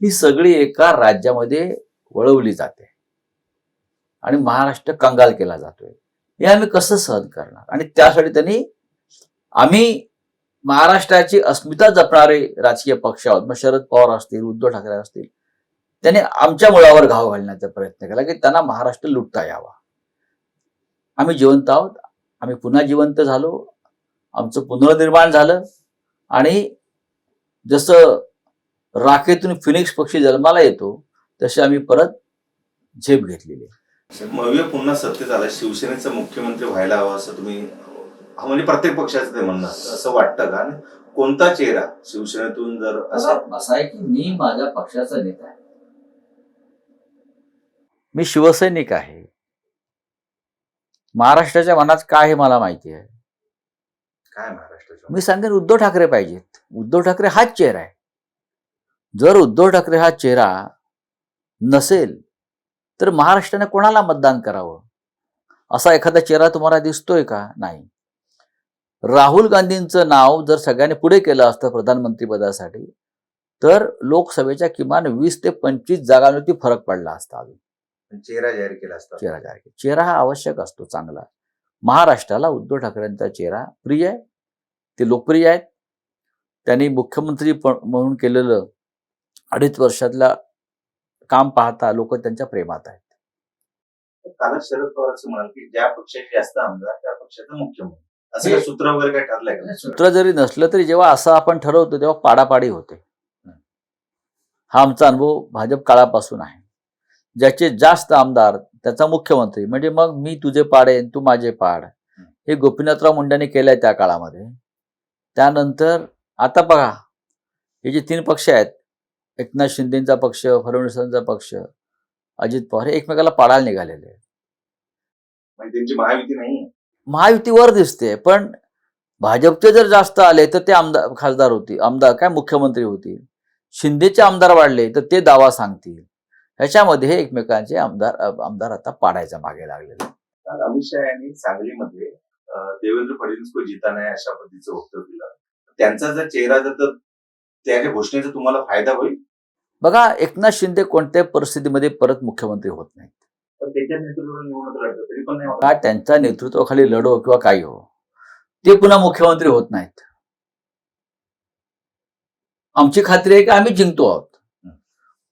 ही सगळी एका राज्यामध्ये वळवली जाते आणि महाराष्ट्र कंगाल केला जातोय. हे आम्ही कसं सहन करणार? आणि त्यासाठी आम्ही महाराष्ट्राची अस्मिता जपणारे राजकीय पक्ष आहोत. मग शरद पवार असतील, उद्धव ठाकरे असतील, त्यांनी आमच्या मुळावर घाव घालण्याचा प्रयत्न केला की त्यांना महाराष्ट्र लुटता यावा. आम्ही जिवंत आहोत. आम्ही पुन्हा जिवंत झालो. आमचं पुनर्निर्माण झालं आणि जसं राखेतून फिनिक्स पक्षी जन्माला येतो तसे आम्ही परत झेप घेतलेली. मग पुन्हा सत्तेत आला, शिवसेनेचा मुख्यमंत्री व्हायला हवा असं तुम्ही, म्हणजे प्रत्येक पक्षाचं ते म्हणणं असतं, असं वाटतं का? कोणता चेहरा शिवसेनेतून जर असं आहे की मी माझ्या पक्षाचा नेता आहे. मी शिवसैनिक आहे. महाराष्ट्राच्या मनात काय हे मला माहिती आहे. काय महाराष्ट्राच्या? मी सांगेन उद्धव ठाकरे पाहिजेत. उद्धव ठाकरे हाच चेहरा आहे. जर उद्धव ठाकरे हा चेहरा नसेल तर महाराष्ट्राने कोणाला मतदान करावं? असा एखादा चेहरा तुम्हाला दिसतोय का? नाही. राहुल गांधींचं नाव जर सगळ्यांनी पुढे केलं असतं प्रधानमंत्री पदासाठी, तर लोकसभेच्या किमान 20 ते 25 जागांवरती फरक पडला असता. चेहरा जाहीर केला असता. चेहरा हा आवश्यक असतो चांगला. महाराष्ट्राला उद्धव ठाकरेंचा चेहरा प्रिय आहे. ते लोकप्रिय आहेत. त्यांनी मुख्यमंत्री म्हणून केलेलं 2.5 वर्षातलं काम पाहता लोक त्यांच्या प्रेमात आहेत. कालच शरद पवार असं म्हणाल की ज्या पक्षाचे जास्त आमदार त्या पक्षाचा मुख्यमंत्री. असं काही सूत्र वगैरे काय ठरलंय का? सूत्र जरी नसलं तरी जेव्हा असं आपण ठरवतो तेव्हा पाडापाडी होते. हा आमचा अनुभव भाजप काळापासून आहे. ज्याचे जास्त आमदार त्याचा मुख्यमंत्री, म्हणजे मग मी तुझे पाडेन तू माझे पाड, हे गोपीनाथराव मुंडेंनी केलंय त्या काळामध्ये. त्यानंतर आता बघा, हे जे 3 पक्ष आहेत, एकनाथ शिंदेचा पक्ष, फडणवीसांचा पक्ष, अजित पवार, हे एकमेकाला पाडायला निघालेले आहेत. म्हणजे त्यांची महायुती नाही. महायुतीवर दिसते, पण भाजपचे जर जास्त आले तर ते आमदार खासदार होतील, आमदार काय मुख्यमंत्री होतील. शिंदेचे आमदार वाढले तर ते दावा सांगतील. ह्याच्यामध्ये हे एकमेकांचे आमदार आता पाडायच्या मागे लागलेले. काल अमित शहा यांनी सांगलीमध्ये देवेंद्र फडणवीस को जीता नाही अशा पद्धतीचं वक्तव्य दिलं. त्यांचा जर चेहरा जर तर त्याच्या घोषणेचा तुम्हाला फायदा होईल. बघा, एकनाथ शिंदे कोणत्याही परिस्थितीमध्ये परत मुख्यमंत्री होत नाहीत. पण त्याच्या नेतृत्वावर निवडणूक लढतं तरी पण नाही होत. का त्यांच्या नेतृत्वाखाली लढो किंवा काही हो, ते पुन्हा मुख्यमंत्री होत नाहीत. आमची खात्री आहे की आम्ही जिंकतो आहोत.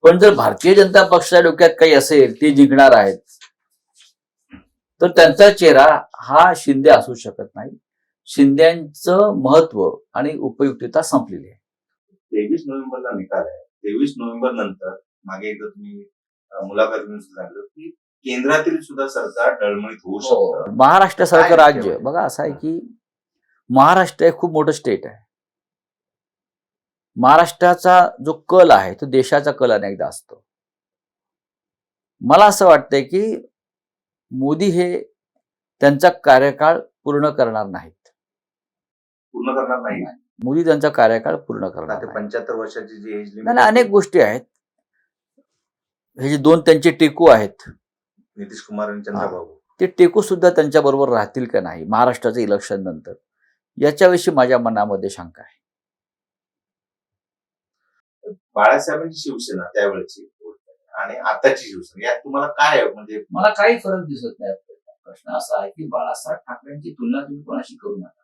पण जर भारतीय जनता पक्षाच्या डोक्यात काही असेल, ते जिंकणार आहेत, तर त्यांचा चेहरा हा शिंदे असू शकत नाही. शिंद्यांचं महत्व आणि उपयुक्तता संपलेली आहे. 23 नोव्हेंबरला निकाल आहे. 23 नोव्हेंबर नंतर मागे एकदा तुम्ही मुलाखतीतून सांगितलं की केंद्रातील सुद्धा सरकार डळमळीत होऊ शकतं. महाराष्ट्रासारखं राज्य, बघा असं आहे की महाराष्ट्र हे खूप मोठं स्टेट आहे. महाराष्ट्राचा जो कल आहे तो देशाचा कल अनेकदा असतो. मला असं वाटतंय की मोदी हे त्यांचा कार्यकाळ पूर्ण करणार नाहीत. पूर्ण करणार नाही. मोदी त्यांचा कार्यकाळ पूर्ण करणार नाही. 75 वर्षाची जी एज लिमिट, नाही, अनेक गोष्टी आहेत. हे जे 2 त्यांचे टेकू आहेत, नितीश कुमार आणि चंद्रबाबू, ते टेकू सुद्धा त्यांच्या बरोबर राहतील का नाही महाराष्ट्राचं इलेक्शन नंतर, याच्याविषयी माझ्या मनामध्ये शंका आहे. बाळासाहेबांची शिवसेना त्यावेळेची आणि आताची शिवसेना यात तुम्हाला काय म्हणजे मला काही फरक दिसत नाही. प्रश्न असा आहे की बाळासाहेब ठाकरेंची तुलना तुम्ही कोणाशी करू नका,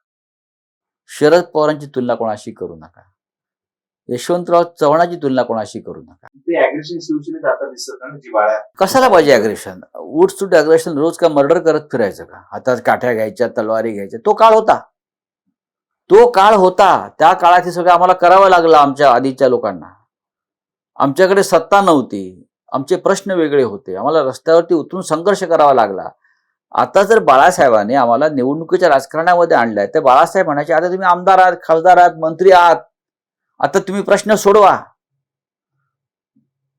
शरद पवारांची तुलना कोणाशी करू नका, यशवंतराव चव्हाणांची तुलना कोणाशी करू नका. ते अॅग्रेशन शिवसेनेत आता दिसत नाही जी बाळा. कशाला पाहिजे अग्रेशन? उठसूट अग्रेशन, रोज का मर्डर करत फिरायचं का? हातात काठ्या घ्यायच्या, तलवारी घ्यायच्या, तो काळ होता. त्या काळात हे सगळं आम्हाला करावं लागलं. आमच्या आधीच्या लोकांना, आमच्याकडे सत्ता नव्हती, आमचे प्रश्न वेगळे होते, आम्हाला रस्त्यावरती उतरून संघर्ष करावा लागला. आता जर बाळासाहेबांनी आम्हाला निवडणुकीच्या राजकारणामध्ये आणलंय, तर बाळासाहेब म्हणायचे आता तुम्ही आमदार आहात, खासदार आहात, मंत्री आहात, आता तुम्ही प्रश्न सोडवा.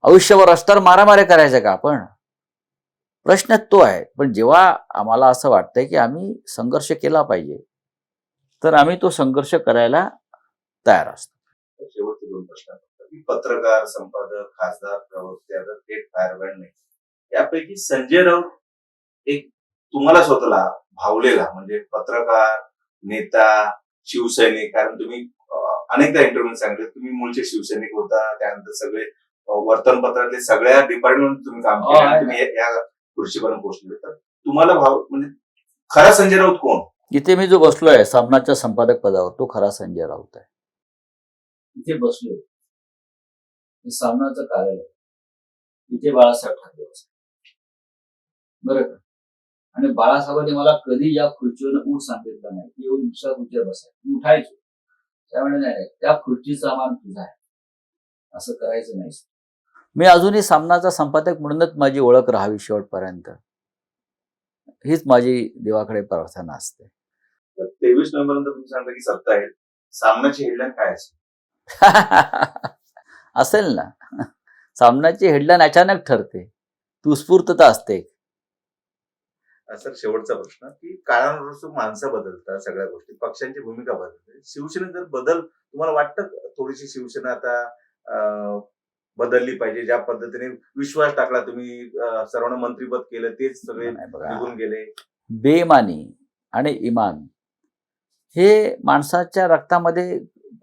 आयुष्यभर रस्त्यावर मारामाऱ्या करायचं का आपण? प्रश्न तो आहे. पण जेव्हा आम्हाला असं वाटतंय की आम्ही संघर्ष केला पाहिजे, तर आम्ही तो संघर्ष करायला तयार असतो. शेवटचे 2 प्रश्न. पत्रकार, संपादक, खासदार, प्रवक्ते, थेट फायरब्रँड नाही, यापैकी संजय राऊत एक तुम्हाला स्वतःला भावलेला म्हणजे पत्रकार, नेता, शिवसैनिक, कारण तुम्ही अनेकदा इंटरव्ह्यू सांगितले तुम्ही मूळचे शिवसैनिक होता, त्यानंतर सगळे वर्तमानपत्रातले सगळ्या डिपार्टमेंट तुम्ही काम केलं आणि तुम्ही या खुर्चीपर्यंत पोहोचले. तर तुम्हाला भाव म्हणजे खरा संजय राऊत कोण? इथे मी जो बसलोय सामनाच्या संपादक पदावर, तो खरा संजय राऊत आहे. इथे बसलोय, सामनाचं कार्यालय, इथे बाळासाहेब ठाकरे बसले, बरं का? आणि बाळासाहेबांनी मला कधी या खुर्चीवर उठ सांगितलं नाही की येऊन दुसऱ्या खुर्चीवर बसायचं. उठायचो त्यामुळे नाही, त्या खुर्चीचा मान तुझा आहे, असं करायचं नाही. मी अजूनही सामनाचा संपादक म्हणूनच माझी ओळख राहावी शेवटपर्यंत, हीच माझी देवाकडे प्रार्थना असते. 23 नोव्हेंबर नंतर तुम्ही सांगता की सत्ता आहे, सामनाची हेडलाईन काय असेल? असेल ना, सामनाची हेडलाईन अचानक ठरते, उत्स्फूर्तता असते. सर, शेवटचा प्रश्न की काळानुसार माणसं बदलतात, सगळ्या गोष्टी, पक्षांची भूमिका बदलते. शिवसेनेत जर बदल तुम्हाला वाटतं थोडीशी शिवसेना आता बदलली पाहिजे? ज्या पद्धतीने विश्वास टाकला तुम्ही, सर्वांना मंत्रीपद केलं, तेच सगळे निघून गेले. बेईमानी आणि इमान हे माणसाच्या रक्तामध्ये,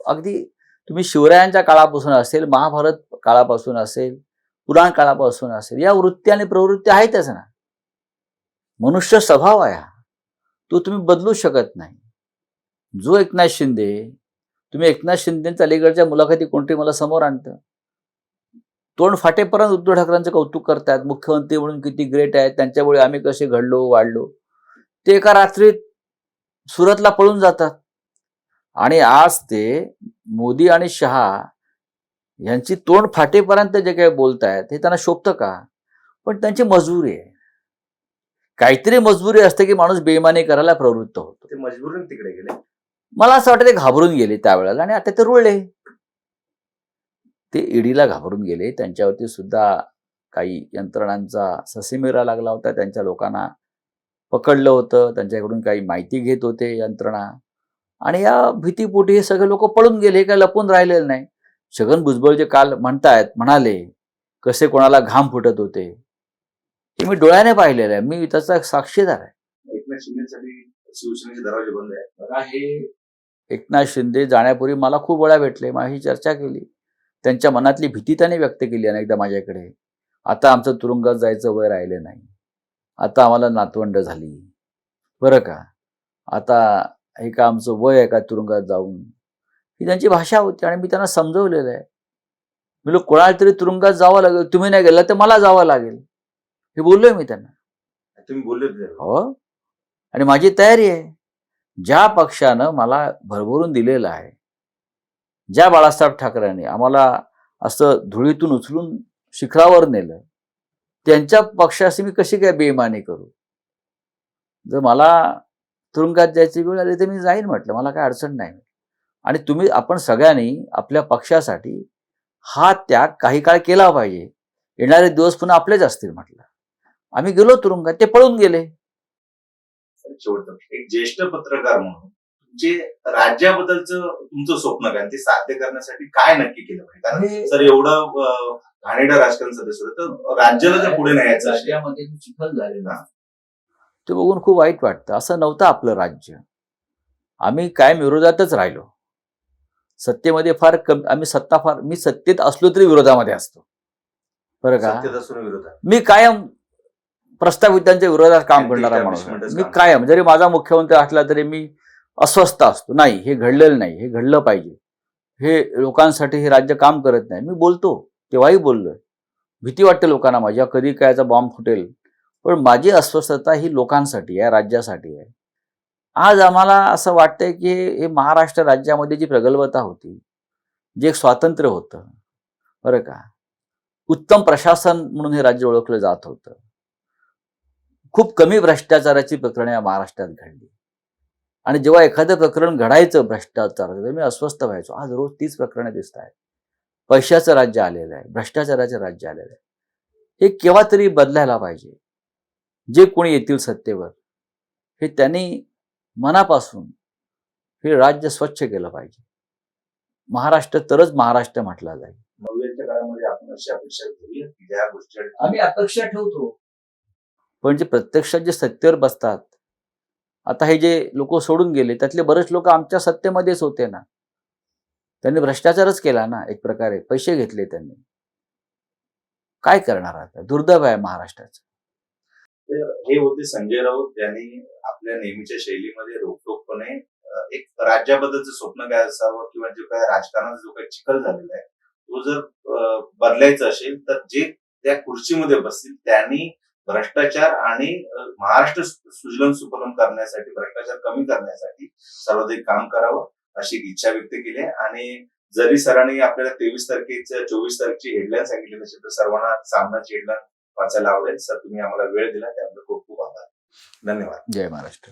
अगदी तुम्ही शिवरायांच्या काळापासून असेल, महाभारत काळापासून असेल, पुराण काळापासून असेल, या वृत्ती आणि प्रवृत्ती आहेतच ना. मनुष्य स्वभाव आहे हा, तो तुम्ही बदलू शकत नाही. जो एकनाथ शिंदे, तुम्ही एकनाथ शिंदेच्या अलीकडच्या मुलाखती कोणती मला समोर आणतं, तोंड फाटेपर्यंत उद्धव ठाकरेंचं कौतुक करतात, मुख्यमंत्री म्हणून किती ग्रेट आहेत, त्यांच्यामुळे आम्ही कसे घडलो वाढलो. ते एका रात्रीत सुरतला पळून जातात. आणि आज ते मोदी आणि शहा यांची तोंड फाटेपर्यंत जे काही बोलतायत हे त्यांना शोभतं का? पण त्यांची मजबुरी आहे. काहीतरी मजबुरी असते की माणूस बेईमानी करायला प्रवृत्त होतो. ते मजबूरीने तिकडे गेले. मला असं वाटतं ते घाबरून गेले त्यावेळेला आणि आता ते रुळले. ते ईडीला घाबरून गेले. त्यांच्यावरती सुद्धा काही यंत्रणांचा ससेमिरा लागला होता. त्यांच्या लोकांना पकडलं होतं. त्यांच्याकडून काही माहिती घेत होते यंत्रणा. आणि या भीतीपोटी हे सगळे लोक पळून गेले. हे काय लपून राहिलेलं नाही. छगन भुजबळ जे काल म्हणाले कसे कोणाला घाम फुटत होते हे मी डोळ्याने पाहिलेलं आहे. मी त्याचा साक्षीदार आहे. एकनाथ शिंदेसाठी शिवसेनेचे दरवाजे बंद आहेत. बघा, हे एकनाथ शिंदे जाण्यापूर्वी मला खूप वेळा भेटले, माझी चर्चा केली. त्यांच्या मनातली भीती त्यांनी व्यक्त केली अनेकदा माझ्याकडे. आता आमचं तुरुंगात जायचं वय राहिलं नाही. आता आम्हाला नातवंड झाली बरं का. आता हे का आमचं वय आहे का तुरुंगात जाऊन, ही त्यांची भाषा होती. आणि मी त्यांना समजवलेलं आहे. मी लोक कोणाला तरी तुरुंगात जावं लागेल, तुम्ही नाही गेला तर मला जावं लागेल, हे बोललोय मी त्यांना. तुम्ही बोलले होते. हो, आणि माझी तयारी आहे. ज्या पक्षानं मला भरभरून दिलेलं आहे, ज्या बाळासाहेब ठाकरेंनी आम्हाला असं धुळीतून उचलून शिखरावर नेलं, त्यांच्या पक्षाशी मी कशी काय बेईमानी करू? जर मला तुरुंगात जायची वेळ आली तर मी जाईन म्हटलं, मला काय अडचण नाही. आणि आपण सगळ्यांनी आपल्या पक्षासाठी हा त्याग काही काळ केला पाहिजे. येणारे दिवस पुन्हा आपलेच असतील म्हटलं. आम्ही गेलो तुरुंगात, ते पळून गेले. शेवटचं एक ज्येष्ठ पत्रकार म्हणून तुमचे राज्याबद्दलचं तुमचं स्वप्न काय, ते साध्य करण्यासाठी काय नक्की केलं पाहिजे? कारण सर एवढं घाणेरडं राजकारण सदस्य होतं, तर राज्याला जर पुढे न्यायचं असेल, राज्यामध्ये चिखल झालेला ते बघून खूप वाईट वाटतं. असं नव्हतं आपलं राज्य. आम्ही कायम विरोधातच राहिलो. सत्तेमध्ये फार कमी, मी सत्तेत असलो तरी विरोधामध्ये असतो बरं का. सत्तेत असून विरोधात मी कायम प्रस्तावितांच्या विरोधात काम करणारा माणूस आहे. मी कायम, जरी माझा मुख्यमंत्री असला तरी मी अस्वस्थ असतो. नाही, हे घडलेलं नाही, हे घडलं पाहिजे, हे लोकांसाठी हे राज्य काम करत नाही. मी बोलतो, तेव्हाही बोललोय. भीती वाटते लोकांना माझ्या, कधी कायचा बॉम्ब फुटेल. पण माझी अस्वस्थता ही लोकांसाठी आहे, राज्यासाठी आहे. आज आम्हाला असं वाटतंय की हे महाराष्ट्र राज्यामध्ये जी प्रगल्भता होती, जे एक स्वातंत्र्य होतं बरं का, उत्तम प्रशासन म्हणून हे राज्य ओळखलं जात होतं. खूप कमी भ्रष्टाचाराची प्रकरणे या महाराष्ट्रात घडली. आणि जेव्हा एखादं प्रकरण घडायचं भ्रष्टाचाराचं, तर मी अस्वस्थ व्हायचो. आज रोज 30 प्रकरणे दिसत आहेत. पैशाचं राज्य आलेलं आहे, भ्रष्टाचाराचं राज्य आलेलं आहे. हे केव्हा तरी बदलायला पाहिजे. जे कोणी येतील सत्तेवर, हे त्यांनी मनापासून हे राज्य स्वच्छ केलं पाहिजे. महाराष्ट्र तरच महाराष्ट्र म्हटला जाईल. नव्वदच्या काळामध्ये आपण अशी अपेक्षा ठेवूया की ज्या गोष्टी आम्ही अपेक्षा ठेवतो, पण जे प्रत्यक्षात जे सत्तेवर बसतात, आता हे जे लोक सोडून गेले त्यातले बरेच लोक आमच्या सत्तेमध्येच होते ना. त्यांनी भ्रष्टाचारच केला ना, एक प्रकारे पैसे घेतले त्यांनी. काय करणार आता? दुर्दैव आहे महाराष्ट्राचं. हे होते संजय राऊत, यांनी आपल्या नेहमीच्या शैलीमध्ये रोखठोकपणे एक राज्याबद्दलचं स्वप्न काय असावं किंवा जो काय राजकारणाचा जो काही चिखल झालेला आहे तो जर बदलायचा असेल तर जे त्या खुर्चीमध्ये बसतील त्यांनी भ्रष्टाचार आणि महाराष्ट्र सुजलन सुफलम करण्यासाठी, भ्रष्टाचार कमी करण्यासाठी सर्वाधिक काम करावं अशी इच्छा व्यक्त केली आहे. आणि जरी सरांनी आपल्याला 23 तारखेचं 24 तारखेची हेडलाईन सांगितली नसेल तर सर्वांना सामनाची हेडलाईन वाचायला आवडेल. सर, तुम्ही आम्हाला वेळ दिला त्याबद्दल खूप खूप आभार. धन्यवाद. जय महाराष्ट्र.